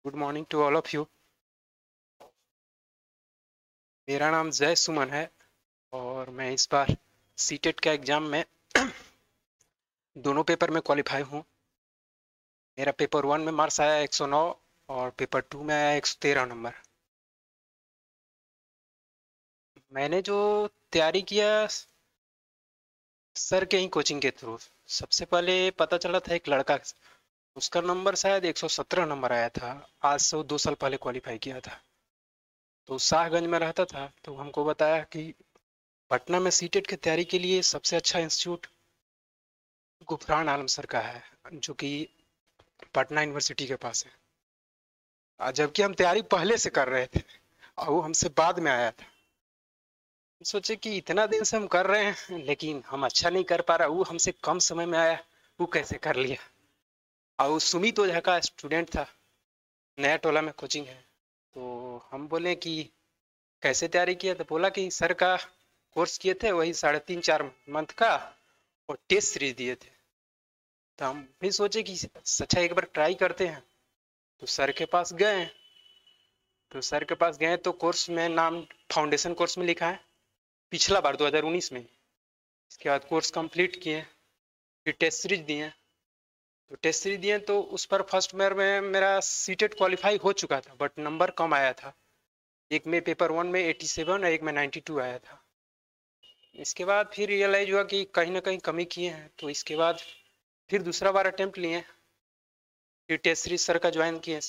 Good morning to all of you. मेरा नाम जय सुमन है और मैं इस बार सीटेट का एग्ज़ाम में दोनों पेपर में क्वालिफाई हूँ। मेरा पेपर 1 में मार्क्स आया 109 और पेपर 2 में आया 113 नंबर। मैंने जो तैयारी किया सर के ही कोचिंग के थ्रू। सबसे पहले पता चला था एक लड़का, उसका नंबर शायद 117 नंबर आया था। आज से वो 2 साल पहले क्वालिफाई किया था। तो शाहगंज में रहता था, तो हमको बताया कि पटना में सीटेट की तैयारी के लिए सबसे अच्छा इंस्टीट्यूट गुफरान आलम सर का है, जो कि पटना यूनिवर्सिटी के पास है। जबकि हम तैयारी पहले से कर रहे थे और वो हमसे बाद में आया था। सोचे कि इतना दिन से हम कर रहे हैं लेकिन हम अच्छा नहीं कर पा रहा, वो हमसे कम समय में आया, वो कैसे कर लिया। और वो सुमित ओझा का स्टूडेंट था, नया टोला में कोचिंग है। तो हम बोले कि कैसे तैयारी किया, तो बोला कि सर का कोर्स किए थे वही 3.5-4 मंथ का, और टेस्ट सीरीज दिए थे। तो हम भी सोचे कि अच्छा एक बार ट्राई करते हैं। तो सर के पास गए, तो कोर्स में नाम फाउंडेशन कोर्स में लिखा है, पिछला बार 2019 में। इसके बाद कोर्स कंप्लीट किए, फिर टेस्ट सीरीज दिए। तो उस पर फर्स्ट मेयर में मेरा सीटेट क्वालिफाई हो चुका था, बट नंबर कम आया था। एक में पेपर 1 में 87 और एक में 92 आया था। इसके बाद फिर रियलाइज हुआ कि कहीं ना कहीं कमी किए हैं, तो इसके बाद फिर दूसरा बार अटेम्प्ट लिए, फिर टेस्ट सीरीज सर का ज्वाइन किए।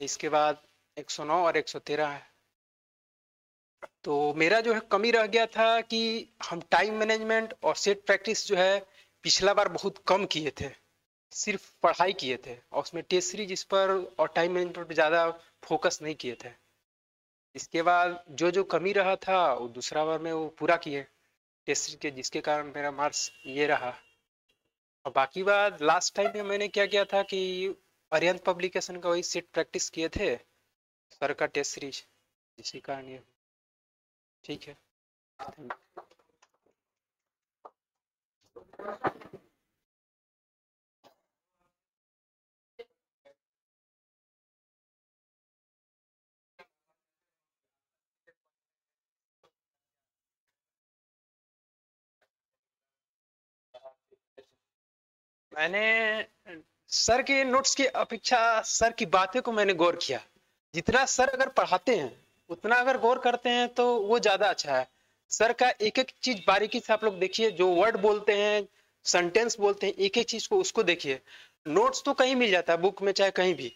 इसके बाद 109 और 113 है। तो मेरा जो है कमी रह गया था कि हम टाइम मैनेजमेंट और सेट प्रैक्टिस जो है पिछला बार बहुत कम किए थे, सिर्फ पढ़ाई किए थे और उसमें टेस्ट सीरीज इस पर और टाइम मैनेजमेंट पर ज़्यादा फोकस नहीं किए थे। इसके बाद जो जो कमी रहा था वो दूसरा बार में वो पूरा किए टेस्ट सीरीज के, जिसके कारण मेरा मार्क्स ये रहा। और बाकी बात लास्ट टाइम में मैंने क्या किया था कि अरिहंत पब्लिकेशन का वही सेट प्रैक्टिस किए थे, सर का टेस्ट सीरीज, इसी कारण ये ठीक है। मैंने सर के नोट्स की अपेक्षा सर की बातें को मैंने गौर किया। जितना सर अगर पढ़ाते हैं उतना अगर गौर करते हैं तो वो ज्यादा अच्छा है। सर का एक एक चीज बारीकी से आप लोग देखिए, जो वर्ड बोलते हैं, सेंटेंस बोलते हैं, एक एक चीज को उसको देखिए। नोट्स तो कहीं मिल जाता है, बुक में चाहे कहीं भी,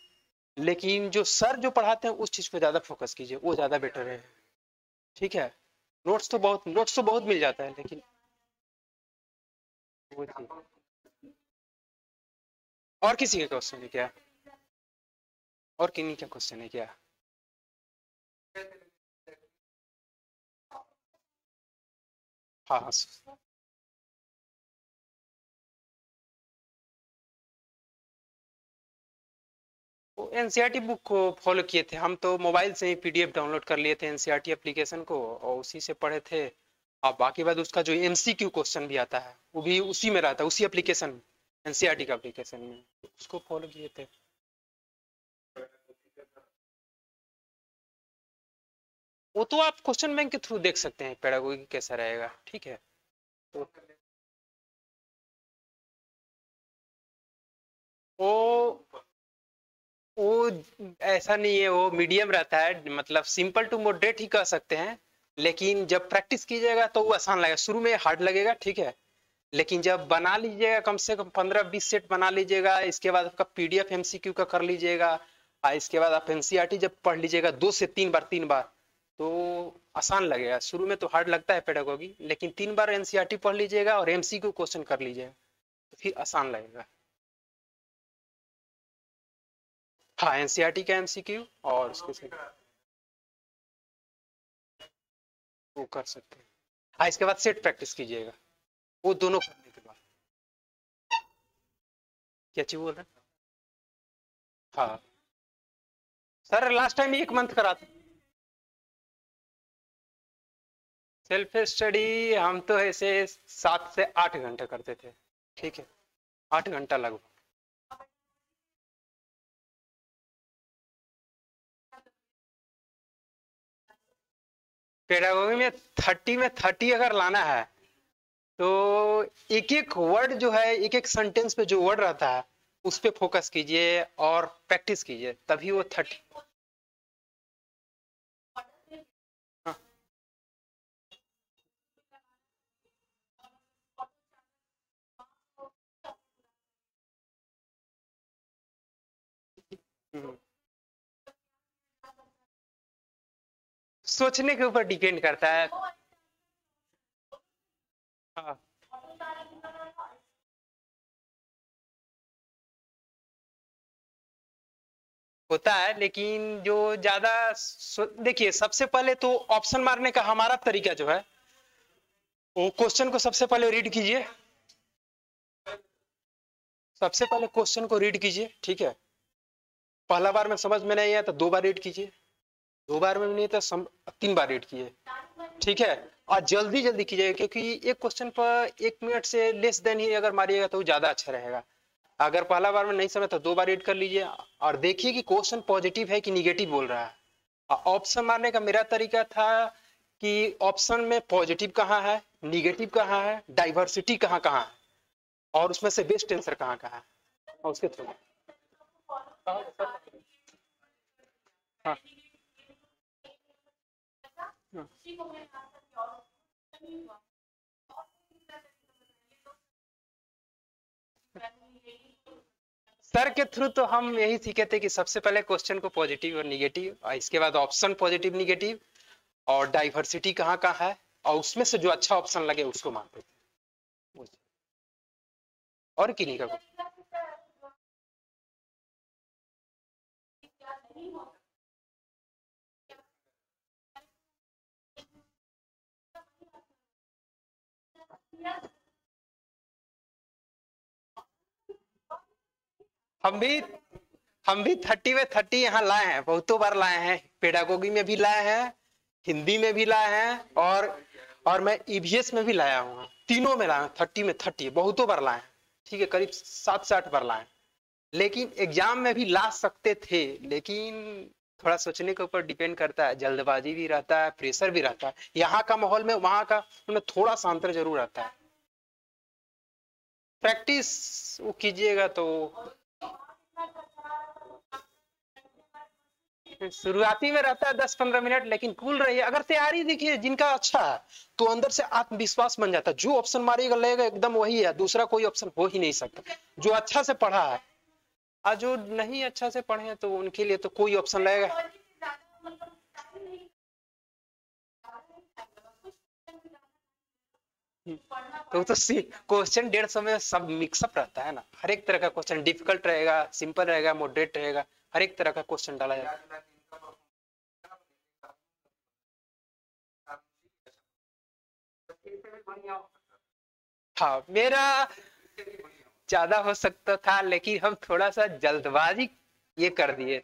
लेकिन जो सर जो पढ़ाते हैं उस चीज पे ज्यादा फोकस कीजिए, वो ज्यादा बेटर है। ठीक है। नोट्स तो बहुत मिल जाता है, लेकिन वो चीज। और किसी का क्वेश्चन है क्या? और किन्हीं का क्वेश्चन है क्या? हाँ हाँ। वो एनसीईआरटी बुक को फॉलो किए थे हम, तो मोबाइल से ही पीडीएफ डाउनलोड कर लिए थे एनसीईआरटी एप्लीकेशन को और उसी से पढ़े थे। और बाकी बात उसका जो एमसीक्यू क्वेश्चन भी आता है वो भी उसी में रहता है, उसी एप्लीकेशन में, एनसीईआरटी का एप्लीकेशन में, उसको फॉलो किए थे। वो तो आप क्वेश्चन बैंक के थ्रू देख सकते हैं पेडागोगी कैसा रहेगा। ठीक है। तो वो वो ऐसा नहीं है, वो मीडियम रहता है, मतलब सिंपल टू मॉडरेट ही कह सकते हैं। लेकिन जब प्रैक्टिस कीजिएगा तो वो आसान लगेगा, शुरू में हार्ड लगेगा। ठीक है। लेकिन जब बना लीजिएगा, कम से कम 15-20 सेट बना लीजिएगा, इसके बाद आपका पीडीएफ एमसीक्यू का कर लीजिएगा, और इसके बाद आप एनसीईआरटी जब पढ़ लीजिएगा 2 से 3 बार तो आसान लगेगा। शुरू में तो हार्ड लगता है पेडागोगी, लेकिन 3 बार एनसीईआरटी पढ़ लीजिएगा और एमसीक्यू क्वेश्चन कर लीजिएगा तो फिर आसान लगेगा। हाँ, एनसीईआरटी का एमसीक्यू और उसके साथ वो कर सकते हैं। हाँ, इसके बाद सेट प्रैक्टिस कीजिएगा, वो दोनों करने के बाद। क्या चीज बोल रहे हैं? हाँ सर, लास्ट टाइम 1 मंथ करा था। सेल्फ स्टडी हम तो ऐसे 7 से 8 घंटे करते थे। ठीक है। 8 घंटा लगभग। पेडागोगी में 30 अगर लाना है तो एक एक वर्ड जो है, एक एक सेंटेंस पे जो वर्ड रहता है उस पे फोकस कीजिए और प्रैक्टिस कीजिए, तभी वो 30। हाँ। हम्म। सोचने के ऊपर डिपेंड करता है। हाँ। होता है, लेकिन जो ज्यादा देखिए, सबसे पहले तो ऑप्शन मारने का हमारा तरीका जो है, वो क्वेश्चन को सबसे पहले रीड कीजिए। सबसे पहले क्वेश्चन को रीड कीजिए, ठीक है। पहला बार में समझ में नहीं आया तो 2 बार रीड कीजिए, 2 बार में नहीं तो 3 बार रीड कीजिए, ठीक है। और जल्दी जल्दी कीजिएगा, क्योंकि एक क्वेश्चन पर 1 मिनट से लेस देन ही अगर मारिएगा तो ज्यादा अच्छा रहेगा। अगर पहला बार में नहीं समझ तो 2 बार रीड कर लीजिए और देखिए कि क्वेश्चन पॉजिटिव है कि निगेटिव बोल रहा है। ऑप्शन मारने का मेरा तरीका था कि ऑप्शन में पॉजिटिव कहाँ है, निगेटिव कहाँ है, डाइवर्सिटी कहाँ कहाँ है, और उसमें से बेस्ट आंसर कहाँ कहाँ है, और उसके थ्रू। हाँ। हाँ। सर के थ्रू तो हम यही सीखे थे कि सबसे पहले क्वेश्चन को पॉजिटिव और निगेटिव, और इसके बाद ऑप्शन पॉजिटिव निगेटिव और डाइवर्सिटी कहाँ कहाँ है, और उसमें से जो अच्छा ऑप्शन लगे उसको मानते थे। और की नहीं का। हम भी हम भी 30 में 30 यहाँ लाए हैं, बहुतों बार लाए हैं, पेडागोगी में भी लाए हैं, हिंदी में भी लाए हैं, और मैं ईवीएस में भी लाया हूँ, तीनों में लाया हूँ। 30 में 30 बहुतों बार लाए हैं, ठीक है, करीब 7 से 8 बार लाए हैं। लेकिन एग्जाम में भी ला सकते थे, लेकिन थोड़ा सोचने के ऊपर डिपेंड करता है, जल्दबाजी भी रहता है, प्रेशर भी रहता है, यहाँ का माहौल में वहाँ का उनमें थोड़ा सा अंतर जरूर आता है। प्रैक्टिस वो कीजिएगा तो। शुरुआती में रहता है 10-15 मिनट, लेकिन कूल रहिए। अगर तैयारी देखिए जिनका अच्छा है तो अंदर से आत्मविश्वास बन जाता है, जो ऑप्शन मारेगा लगेगा एकदम वही है, दूसरा कोई ऑप्शन हो ही नहीं सकता, जो अच्छा से पढ़ा है। और जो नहीं अच्छा से पढ़े हैं तो उनके लिए तो कोई ऑप्शन लगेगा। तो क्वेश्चन 150 में सब मिक्सअप रहता है ना, हर एक तरह का क्वेश्चन, डिफिकल्ट रहेगा, सिंपल रहेगा, मॉडरेट रहेगा, हर एक तरह का क्वेश्चन डाला जाएगा। हाँ, मेरा ज्यादा हो सकता था, लेकिन हम थोड़ा सा जल्दबाजी ये कर दिए।